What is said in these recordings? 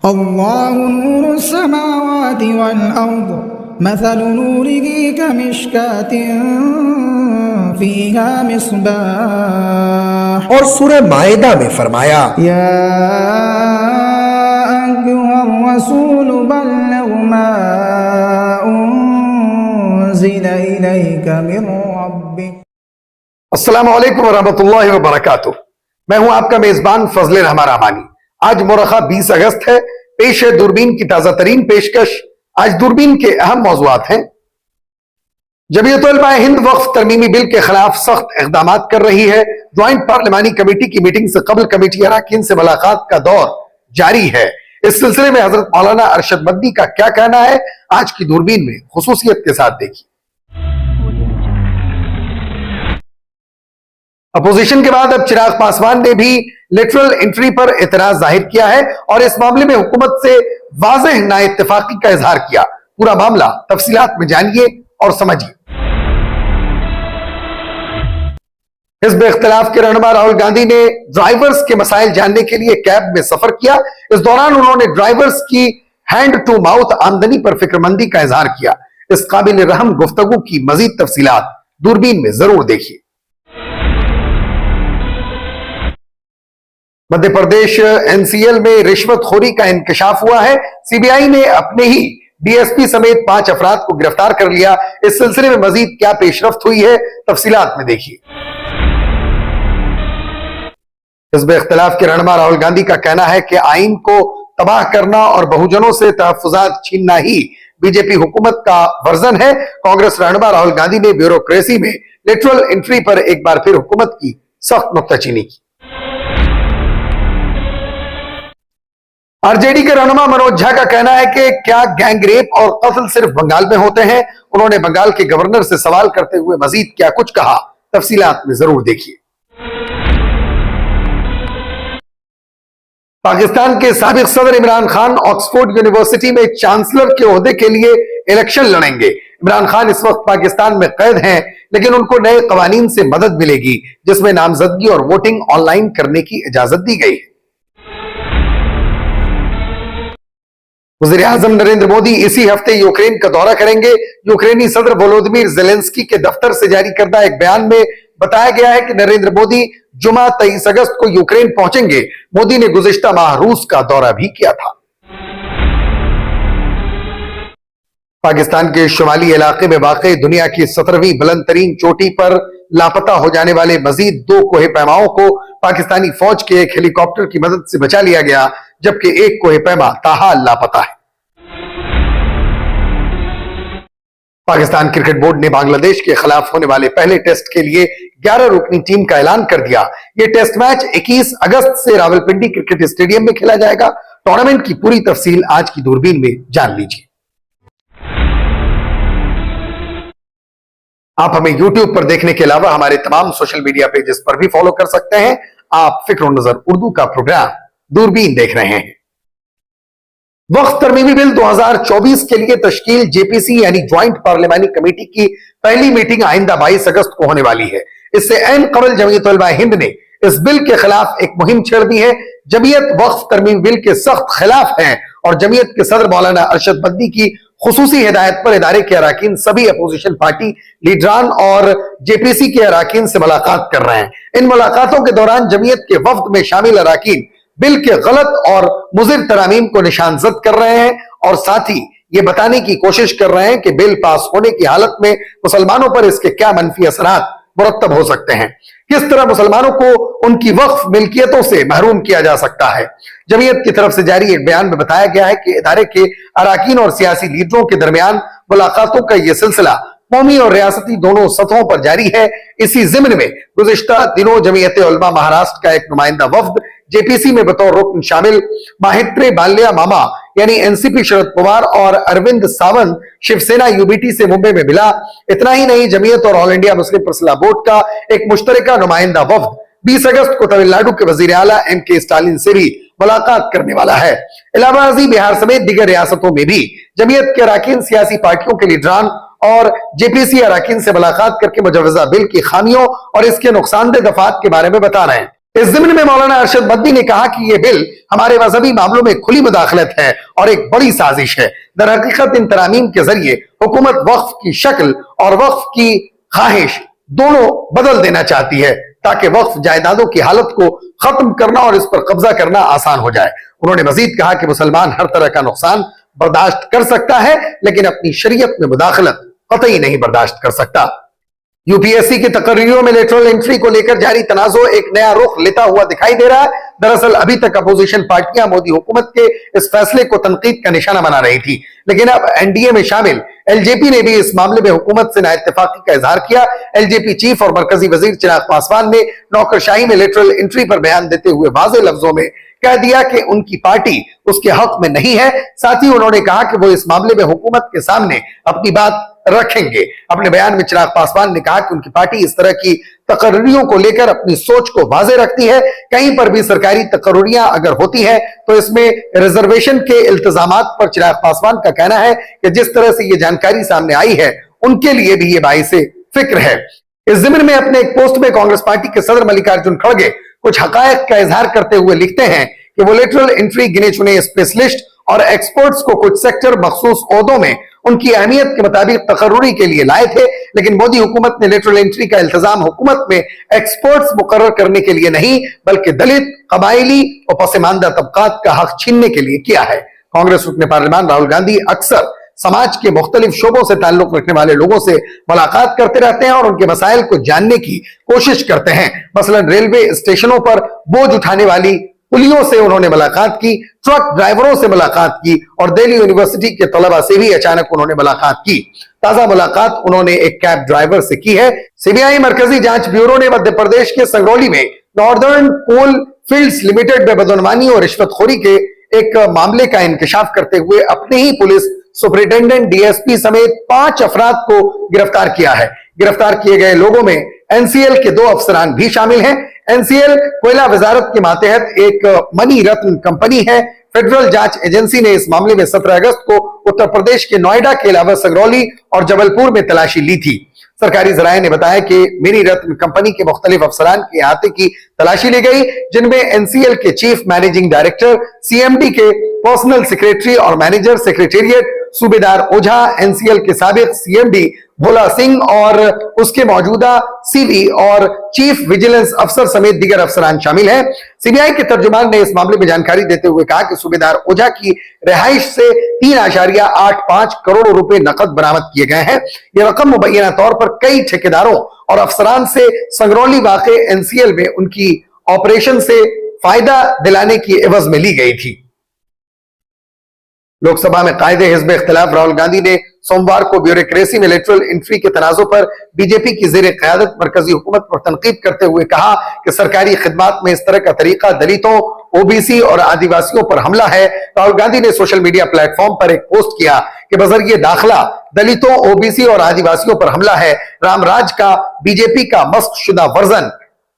اللہ نور السماوات والارض مثل نوره كمشكاة فيها مصباح۔ اور سورہ مائدہ میں فرمایا یا ایھا الرسول بلغ ما انزل الیک من ربک۔ السلام علیکم ورحمۃ اللہ وبرکاتہ۔ میں ہوں آپ کا میزبان فضل رحمان رحمانی۔ آج مورخہ 20 اگست ہے، پیش ہے دوربین کی تازہ ترین پیشکش۔ آج دوربین کے اہم موضوعات ہیں: جمعیت علماء ہند وقف ترمیمی بل کے خلاف سخت اقدامات کر رہی ہے۔ جوائنٹ پارلیمانی کمیٹی کی میٹنگ سے قبل کمیٹی اراکین سے ملاقات کا دور جاری ہے۔ اس سلسلے میں حضرت مولانا ارشد مدنی کا کیا کہنا ہے، آج کی دوربین میں خصوصیت کے ساتھ دیکھیے۔ اپوزیشن کے بعد اب چراغ پاسوان نے بھی لیٹرل انٹری پر اعتراض ظاہر کیا ہے اور اس معاملے میں حکومت سے واضح نا اتفاقی کا اظہار کیا۔ پورا معاملہ تفصیلات میں جانیے اور سمجھیے۔ حزب اختلاف کے رہنما راہل گاندھی نے ڈرائیورز کے مسائل جاننے کے لیے کیب میں سفر کیا۔ اس دوران انہوں نے ڈرائیورز کی ہینڈ ٹو ماؤتھ آمدنی پر فکر مندی کا اظہار کیا۔ اس قابل رحم گفتگو کی مزید تفصیلات دوربین میں ضرور دیکھیے۔ مدھیہ پردیش NCL میں رشوت خوری کا انکشاف ہوا ہے۔ CBI نے اپنے ہی DSP سمیت 5 افراد کو گرفتار کر لیا۔ اس سلسلے میں مزید کیا پیش رفت ہوئی ہے، تفصیلات میں دیکھیے۔ حزب اختلاف کے رہنما راہل گاندھی کا کہنا ہے کہ آئین کو تباہ کرنا اور بہوجنوں سے تحفظات چھیننا ہی BJP حکومت کا ورژن ہے۔ کانگریس رہنما راہل گاندھی نے بیوروکریسی میں لیٹرل انٹری پر ایک بار پھر حکومت کی سخت نکتہ چینی کی۔ RJD کے رہنما منوج جھا کا کہنا ہے کہ کیا گینگ ریپ اور قتل صرف بنگال میں ہوتے ہیں؟ انہوں نے بنگال کے گورنر سے سوال کرتے ہوئے مزید کیا کچھ کہا، تفصیلات میں ضرور دیکھیے۔ پاکستان کے سابق صدر عمران خان آکسفورڈ یونیورسٹی میں چانسلر کے عہدے کے لیے الیکشن لڑیں گے۔ عمران خان اس وقت پاکستان میں قید ہیں، لیکن ان کو نئے قوانین سے مدد ملے گی جس میں نامزدگی اور ووٹنگ آن لائن کرنے کی اجازت دی گئی ہے۔ وزیر اعظم نریندر مودی اسی ہفتے یوکرین کا دورہ کریں گے۔ یوکرینی صدر وولودیمیر زیلنسکی کے دفتر سے جاری کردہ ایک بیان میں بتایا گیا ہے کہ نریندر مودی جمعہ 23 اگست کو یوکرین پہنچیں گے۔ مودی نے گزشتہ ماہ روس کا دورہ بھی کیا تھا۔ پاکستان کے شمالی علاقے میں واقع دنیا کی 17ویں بلند ترین چوٹی پر لاپتہ ہو جانے والے مزید 2 کوہ پیماؤں کو پاکستانی فوج کے ایک ہیلی کاپٹر کی مدد سے بچا لیا گیا، جبکہ ایک کوہ پیما تاحال لاپتہ ہے۔ پاکستان کرکٹ بورڈ نے بنگلہ دیش کے خلاف ہونے والے پہلے ٹیسٹ کے لیے 11 رکنی ٹیم کا اعلان کر دیا۔ یہ ٹیسٹ میچ 21 اگست سے راولپنڈی کرکٹ اسٹیڈیم میں کھیلا جائے گا۔ ٹورنامنٹ کی پوری تفصیل آج کی دوربین میں جان لیجیے۔ آپ ہمیں YouTube پر دیکھنے کے علاوہ ہمارے تمام سوشل میڈیا پیجز پر بھی فالو کر سکتے ہیں۔ آپ فکر و نظر اردو کا پروگرام دوربین دیکھ رہے ہیں۔ وقف ترمیمی بل 2024 کے لیے تشکیل JPC یعنی جوائنٹ پارلیمانی کمیٹی کی پہلی میٹنگ آئندہ 22 اگست کو ہونے والی ہے۔ اس سے عین قبل جمعیت علماء ہند نے اس بل کے خلاف ایک مہم چھیڑ دی ہے۔ جمعیت وقف ترمیمی بل کے سخت خلاف ہے اور جمعیت کے صدر مولانا ارشد مدنی کی خصوصی ہدایت پر ادارے کے اراکین سبھی اپوزیشن پارٹی لیڈران اور JPC کے اراکین سے ملاقات کر رہے ہیں۔ ان ملاقاتوں کے دوران جمعیت کے وفد میں شامل اراکین بل کے غلط اور مضر ترامیم کو نشان زد کر رہے ہیں اور ساتھ ہی یہ بتانے کی کوشش کر رہے ہیں کہ بل پاس ہونے کی حالت میں مسلمانوں پر اس کے کیا منفی اثرات مرتب ہو سکتے ہیں، کس طرح مسلمانوں کو ان کی وقف ملکیتوں سے محروم کیا جا سکتا ہے۔ جمعیت کی طرف سے جاری ایک بیان میں بتایا گیا ہے کہ ادارے کے اراکین اور سیاسی لیڈروں کے درمیان ملاقاتوں کا یہ سلسلہ قومی اور ریاستی دونوں سطحوں پر جاری ہے۔ اسی ضمن میں گزشتہ دنوں جمعیت علماء مہاراشٹر کا ایک نمائندہ وفد JPC میں بطور رکن شامل ماہترے بالیا ماما یعنی NCP شرد پوار اور اروند ساونت شیو سینا UBT سے ممبئی میں ملا۔ اتنا ہی نہیں، جمعیت اور آل انڈیا مسلم پرسنل بورڈ کا ایک مشترکہ نمائندہ وفد 20 اگست کو تمل ناڈو کے وزیر اعلیٰ MK اسٹالن سے بھی ملاقات کرنے والا ہے۔ علاوہ ازیں بہار سمیت دیگر ریاستوں میں بھی جمعیت کے اراکین سیاسی پارٹیوں کے لیڈران اور JPC اراکین سے ملاقات کر کے مجوزہ بل کی خامیوں اور اس کے نقصان دہ دفعات کے بارے میں بتا رہے ہیں۔ इस ज़िम्न में मौलाना अरशद मदनी ने कहा कि यह बिल हमारे मजहबी मामलों में खुली मुदाखलत है और एक बड़ी साजिश है। दरहकीकत इन तरामीम के जरिए हुकूमत वक्फ की शक्ल और वक्फ की ख्वाहिश दोनों बदल देना चाहती है ताकि वक्फ जायदादों की हालत को खत्म करना और इस पर कब्जा करना आसान हो जाए। उन्होंने मजीद कहा कि मुसलमान हर तरह का नुकसान बर्दाश्त कर सकता है लेकिन अपनी शरीयत में मुदाखलत कतई नहीं बर्दाश्त कर सकता। यूपीएससी की तकरीरों में लेटरल एंट्री को लेकर जारी तनाज़ो एक नया रुख लेता हुआ दिखाई दे रहा है। दरअसल अभी तक अपोजिशन पार्टियां मोदी हुकूमत के इस फैसले को तनकीद का निशाना बना रही थी, लेकिन अब एनडीए में शामिल एलजेपी ने भी इस मामले में हुकूमत से नाइत्तेफाकी का इजहार किया। एलजेपी चीफ और मरकजी वजीर चिराग पासवान ने नौकरशाही में लेटरल एंट्री पर बयान देते हुए वाज़े लफ्जों में कह दिया कि उनकी पार्टी उसके हक में नहीं है। साथ ही उन्होंने कहा कि वो इस मामले में हुकूमत के सामने अपनी बात रखेंगे। अपने बयान में चिराग पासवान ने कहा कि उनकी पार्टी इस तरह की तकर्रियों को लेकर अपनी सोच को वाज़े रखती है। कहीं पर भी सरकारी तकर्रियां अगर होती है तो इसमें रिजर्वेशन के इल्तिजामात पर चिराग पासवान का कहना है कि जिस तरह से ये जानकारी सामने आई है उनके लिए भी ये बाइसे फिक्र है। इस ज़िम्न में अपने एक पोस्ट में कांग्रेस पार्टी के सदर मल्लिकार्जुन खड़गे कुछ हकायक का इजहार करते हुए लिखते हैं कि वो लेटरल एंट्री गिने चुने स्पेशलिस्ट और एक्सपर्ट्स को कुछ सेक्टर मखसूस ओहदों में उनकी अहमियत के मुताबिक तकर्रुरी के लिए लाए थे, लेकिन मोदी हुकूमत ने लेटरल एंट्री का इल्तिजाम हुकूमत में एक्सपर्ट्स मुकर्रर करने के लिए नहीं बल्कि दलित, कबायली और पसमानदा तबकात का हक छीनने के लिए किया है। कांग्रेस रुकने पार्लियामान राहुल गांधी अक्सर समाज के मुख्तलिफ शोबों से ताल्लुक रखने वाले लोगों से मुलाकात करते रहते हैं और उनके मसाइल को जानने की कोशिश करते हैं। मसलन रेलवे स्टेशनों पर बोझ उठाने वाली पुलियों से उन्होंने मुलाकात की, ट्रक ड्राइवरों से मुलाकात की और दिल्ली यूनिवर्सिटी के तलबा से भी अचानक उन्होंने मुलाकात की। ताजा मुलाकात उन्होंने एक कैब ड्राइवर से की है। सीबीआई मरकजी जांच ब्यूरो ने मध्य प्रदेश के संगरौली में नॉर्दर्न कोल फील्ड्स लिमिटेड में बदनवानी और रिश्वतखोरी के एक मामले का इंकशाफ करते हुए अपने ही पुलिस सुपरिटेंडेंट डीएसपी समेत 5 अफराद को गिरफ्तार किया है। गिरफ्तार किए गए लोगों में एनसीएल के 2 अफसरान भी शामिल हैं। एनसीएल कोयला वजारत के मातहत एक मनी रत्न कंपनी है। फेडरल जांच एजेंसी ने इस मामले में 17 अगस्त को उत्तर प्रदेश के नोएडा के अलावा संगरौली और जबलपुर में तलाशी ली थी। सरकारी जराये ने बताया कि मिनी रत्न कंपनी के मुख्तलिफ अफसरान के अहाते की तलाशी ली गई, जिनमें एनसीएल के चीफ मैनेजिंग डायरेक्टर, सीएमडी के पर्सनल सेक्रेटरी और मैनेजर सेक्रेटेरिएट सूबेदार ओझा, एनसीएल के साबिक सीएमडी भोला सिंह और उसके मौजूदा सीवी और चीफ विजिलेंस अफसर समेत दीगर अफसरान शामिल हैं। सीबीआई के तर्जुमान ने इस मामले में जानकारी देते हुए कहा कि सूबेदार ओझा की रिहाइश से 3.85 करोड़ रुपए नकद बरामद किए गए हैं। यह रकम मुबैना तौर पर कई ठेकेदारों और अफसरान से संगरौली वाक़े एनसीएल में उनकी ऑपरेशन से फायदा दिलाने की एवज में ली गई थी। लोकसभा में कायदे हिज़्ब इख्तिलाफ राहुल गांधी ने सोमवार को ब्यूरोक्रेसी में लेटरल एंट्री के तनाज़ों पर बीजेपी की ज़ेरे क़यादत मरकजी हुकूमत पर तनकीद करते हुए कहा कि सरकारी खिदमात में इस तरह का तरीका दलितों, ओबीसी और आदिवासियों पर हमला है। राहुल गांधी ने सोशल मीडिया प्लेटफॉर्म पर एक पोस्ट किया कि बजरिए दाखिला दलितों, ओबीसी और आदिवासियों पर हमला है। रामराज का बीजेपी का मस्क शुदा वर्जन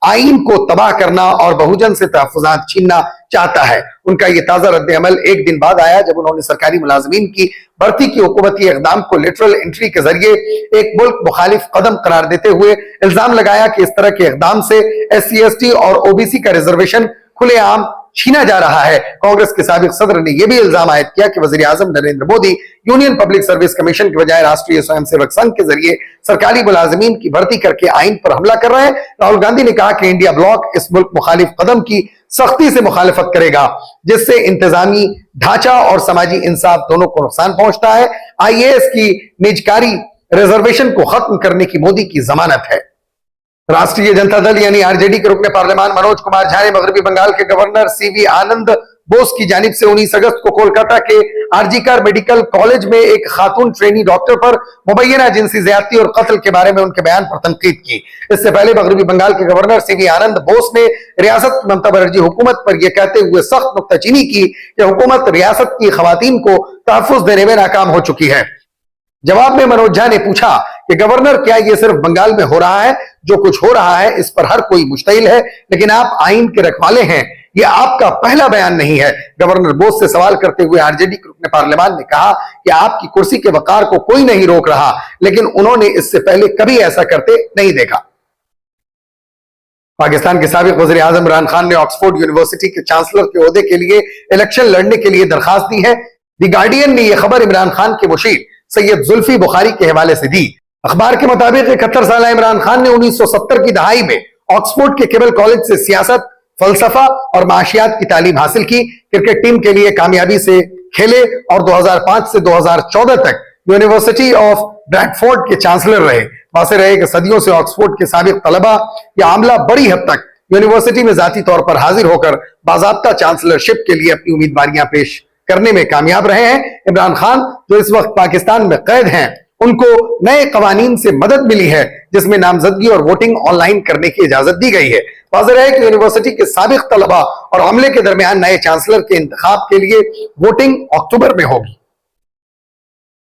आईन को तबाह करना और बहुजन से तहफ़्फ़ुज़ात छीनना चाहता है। उनका यह ताजा रद्द अमल एक दिन बाद आया जब उन्होंने सरकारी मुलाजिमीन की भर्ती की हुकूमती इक़दाम को लेटरल एंट्री के जरिए एक मुल्क मुखालिफ कदम करार देते हुए इल्जाम लगाया कि इस तरह के इक़दाम से SC, ST और ओबीसी का रिजर्वेशन खुलेआम छीना जा रहा है। कांग्रेस के साबिक सदर ने यह भी इल्जाम आयद किया कि वजीर आजम Narendra Modi union public service commission के बजाय राष्ट्रीय स्वयंसेवक संघ के जरिए सरकारी मुलाजिमीन की भर्ती करके आइन पर हमला कर रहे हैं। राहुल गांधी ने कहा कि इंडिया ब्लॉक इस मुल्क मुखालिफ कदम की सख्ती से मुखालिफत करेगा, जिससे इंतजामी ढांचा और समाजी इंसाफ दोनों को नुकसान पहुंचता है। IAS की निजकारी रिजर्वेशन को खत्म करने की मोदी की जमानत है। राष्ट्रीय जनता दल यानी आरजेडी के रुकने पार्लियामान मनोज कुमार झा ने मगरबी बंगाल के गवर्नर सीवी आनंद बोस की जानिब से 19 अगस्त को कोलकाता के आरजीकर मेडिकल कॉलेज में एक खातून ट्रेनी डॉक्टर पर मुबैना जिनसी ज्यादती और कत्ल के बारे में उनके बयान पर तनकीद की। इससे पहले मगरबी बंगाल के गवर्नर सीवी आनंद बोस ने रियासत की ममता बनर्जी हुकूमत पर यह कहते हुए सख्त नुक्ताचीनी की कि हुकूमत रियासत की खवातीन को तहफ्फुज देने में नाकाम हो चुकी है। जवाब में मनोज झा ने पूछा कि गवर्नर, क्या यह सिर्फ बंगाल में हो रहा है? जो कुछ हो रहा है इस पर हर कोई मुश्तइल है, लेकिन आप आइन के रखवाले हैं, यह आपका पहला बयान नहीं है। गवर्नर बोस से सवाल करते हुए आरजेडी के रुकने पार्लियामान ने कहा कि आपकी कुर्सी के वकार को कोई नहीं रोक रहा, लेकिन उन्होंने इससे पहले कभी ऐसा करते नहीं देखा। पाकिस्तान के साबिक वज़ीर आज़म इमरान खान ने ऑक्सफोर्ड यूनिवर्सिटी के चांसलर के ओहदे के लिए इलेक्शन लड़ने के लिए दरखास्त दी है। दी गार्डियन ने यह खबर इमरान खान के मुशीर सैयद जुल्फी बुखारी के हवाले से दी। अखबार के मुताबिक 71 साल इमरान खान ने 1970 की दहाई में ऑक्सफोर्ड के केबल कॉलेज से सियासत, फलसफा और माशियात की तालीम हासिल की। क्रिकेट टीम के लिए कामयाबी से खेले और 2005 से 2014 तक यूनिवर्सिटी ऑफ ब्रैडफोर्ड के चांसलर रहे। वाज़ेह रहे कि सदियों से ऑक्सफोर्ड के साबिक तलबा या आमला बड़ी हद तक यूनिवर्सिटी में जाती तौर पर हाजिर होकर बाज़ाब्ता चांसलरशिप के लिए अपनी उम्मीदवारियां पेश करने में कामयाब रहे हैं। इमरान खान जो इस वक्त पाकिस्तान में कैद हैं, उनको नए कवानीन से मदद मिली है जिसमें नामजदगी और वोटिंग ऑनलाइन करने की इजाजत दी गई है। वाज़ेह रहे कि यूनिवर्सिटी के साबिक तलबा और अमले के दरमियान नए चांसलर के इंतखाब के लिए वोटिंग अक्टूबर में होगी।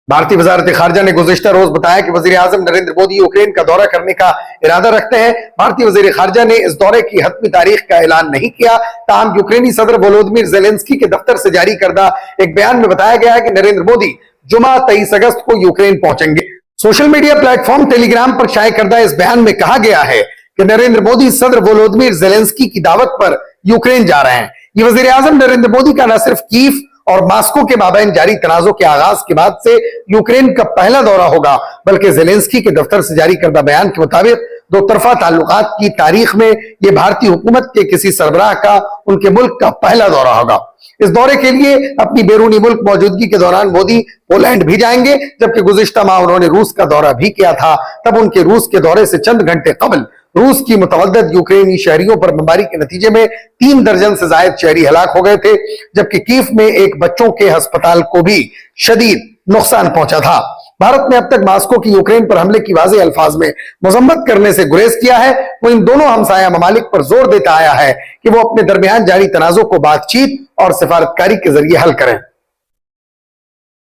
भारतीय वजारत खारजा ने गुज़िश्ता रोज बताया कि वजीर आजम नरेंद्र मोदी यूक्रेन का दौरा करने का इरादा रखते हैं। भारतीय वजीर खारजा ने इस दौरे की हतमी तारीख का ऐलान नहीं किया। ताहम यूक्रेनी सदर वोलोदिमीर ज़ेलेंस्की के दफ्तर से जारी करदा एक बयान में बताया गया है कि नरेंद्र मोदी जुमा 23 अगस्त को यूक्रेन पहुंचेंगे। सोशल मीडिया प्लेटफॉर्म टेलीग्राम पर शाये करदा इस बयान में कहा गया है कि नरेंद्र मोदी सदर वोलोदिमीर ज़ेलेंस्की की दावत पर यूक्रेन जा रहे हैं। ये वजीर आजम नरेंद्र मोदी का न सिर्फ कीव और मास्को के माबैन जारी तनाजों के आगाज के बाद से यूक्रेन का पहला दौरा होगा, बल्कि ज़ेलेंस्की के दफ्तर से जारी करदा बयान के मुताबिक दो तरफा ताल्लुकात की तारीख में यह भारतीय हुकूमत के किसी सरबराह का उनके मुल्क का पहला दौरा होगा। इस दौरे के लिए अपनी बैरूनी मुल्क मौजूदगी के दौरान मोदी पोलैंड भी जाएंगे, जबकि गुज़िश्ता माह उन्होंने रूस का दौरा भी किया था। तब उनके रूस के दौरे से चंद घंटे कबल रूस की मुतअद्दिद यूक्रेनी शहरियों पर बमबारी के नतीजे में 3 दर्जन से जायद शहरी हलाक हो गए थे, जबकि कीव में एक बच्चों के अस्पताल को भी शदीद नुकसान पहुंचा था। भारत ने अब तक मास्को की यूक्रेन पर हमले की वाज़ेह अल्फाज में मजम्मत करने से गुरेज किया है। वो इन दोनों हमसाया ममालिक पर जोर देता आया है कि वो अपने दरमियान जारी तनाजों को बातचीत और सिफारतकारी के जरिए हल करें।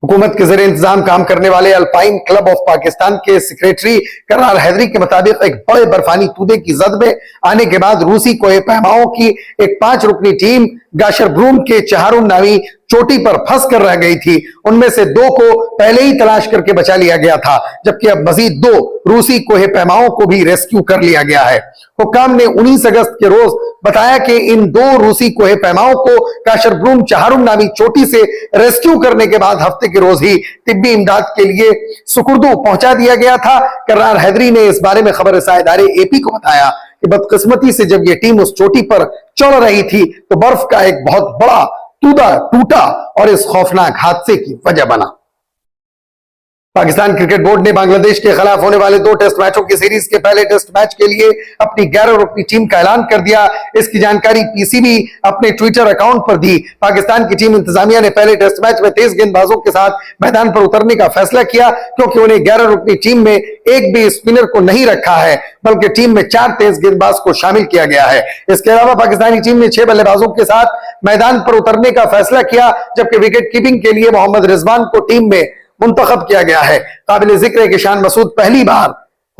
हुकूमत के ज़ेर इंतजाम काम करने वाले अल्पाइन क्लब ऑफ पाकिस्तान के सेक्रेटरी करार हैदरी के मुताबिक एक बड़े बर्फानी तूदे की जद में आने के बाद रूसी कोहे पैमाओं की एक 5 रुकनी टीम गाशरब्रूम के चहारुन नामी चोटी पर फंस कर रह गई थी। उनमें से 2 को पहले ही तलाश करके बचा लिया गया था, जबकि अब मजीद 2 रूसी कोहे पैमाओं को भी रेस्क्यू कर लिया गया है। हुक्काम ने 19 अगस्त के रोज बताया कि इन 2 रूसी कोहे पैमाओं को काशरब्रूम चहारुन नामी चोटी से रेस्क्यू करने के बाद हफ्ते के रोज ही तिब्बी इमदाद के लिए सुकुर्दू पहुंचा दिया गया था। करार हैदरी ने इस बारे में खबर रसां इदारे एपी को बताया कि बदकिस्मती से जब यह टीम उस चोटी पर चढ़ रही थी तो बर्फ का एक बहुत बड़ा तूदा टूटा और इस खौफनाक हादसे की वजह बना। पाकिस्तान क्रिकेट बोर्ड ने बांग्लादेश के खिलाफ होने वाले 2 टेस्ट मैचों की सीरीज के पहले टेस्ट मैच के लिए अपनी 11 रुकनी टीम का ऐलान कर दिया। इसकी जानकारी पीसीबी अपने ट्विटर अकाउंट पर दी। पाकिस्तान की टीम इंतजामिया ने पहले टेस्ट मैच में 23 गेंदबाजों के साथ मैदान पर उतरने का फैसला किया, क्योंकि उन्हें 11 रुकनी टीम में एक भी स्पिनर को नहीं रखा है, बल्कि टीम में 4 तेज गेंदबाज को शामिल किया गया है। इसके अलावा पाकिस्तानी टीम ने 6 बल्लेबाजों के साथ मैदान पर उतरने का फैसला किया, जबकि विकेट कीपिंग के लिए मोहम्मद रिजवान को टीम में मुंतखब किया गया है। काबिल जिक्र है कि शान मसूद पहली बार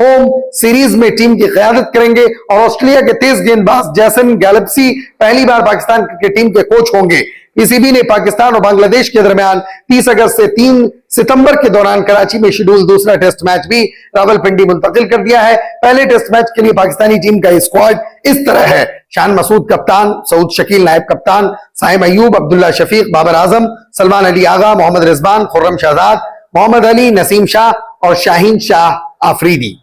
होम सीरीज में टीम की क़यादत करेंगे और ऑस्ट्रेलिया के तेज गेंदबाज जैसन गैलेप्सी पहली बार पाकिस्तान क्रिकेट टीम के कोच होंगे। पीसीबी ने पाकिस्तान और बांग्लादेश के दरमियान 30 अगस्त से 3 सितंबर के दौरान कराची में शेड्यूल दूसरा टेस्ट मैच भी रावलपिंडी मुंतकिल कर दिया है। पहले टेस्ट मैच के लिए पाकिस्तानी टीम का स्क्वाड इस तरह है: शान मसूद कप्तान, सऊद शकील नायब कप्तान, साइम अयूब, अब्दुल्ला शफीक, बाबर आजम, सलमान अली आगा, मोहम्मद रिजवान, खुर्रम शहजाद, मोहम्मद अली, नसीम शाह और शाहीन शाह आफरीदी।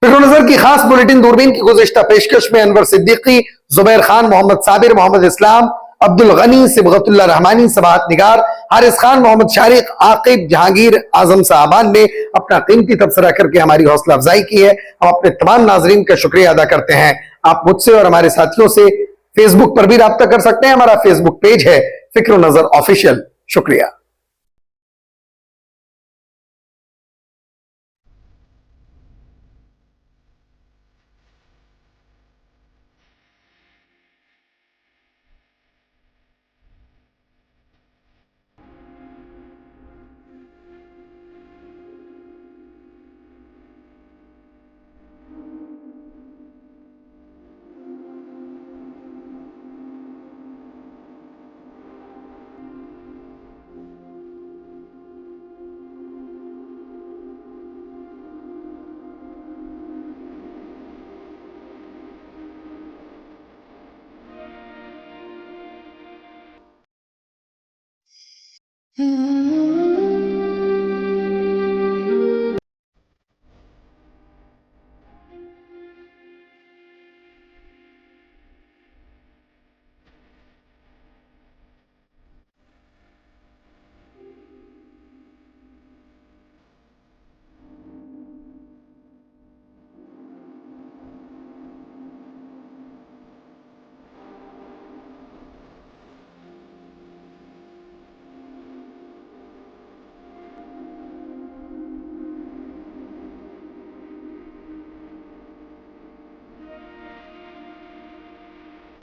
फिक्र नजर की खास बुलेटिन दूरबीन की गुज़िश्ता पेशकश में अनवर सिद्दीकी, जुबैर खान, मोहम्मद साबिर, मोहम्मद इस्लाम, अब्दुल गनी, सिबगतुल्लाह रहमानी, सबाहत निगार, हारिस खान, मोहम्मद शारिक, आकिब, जहांगीर आजम साहबान ने अपना कीमती तबसरा करके हमारी हौसला अफजाई की है। हम अपने तमाम नाजरीन का शुक्रिया अदा करते हैं। आप मुझसे और हमारे साथियों से फेसबुक पर भी राब्ता कर सकते हैं। हमारा फेसबुक पेज है फिक्र नजर ऑफिशियल। शुक्रिया। ہوں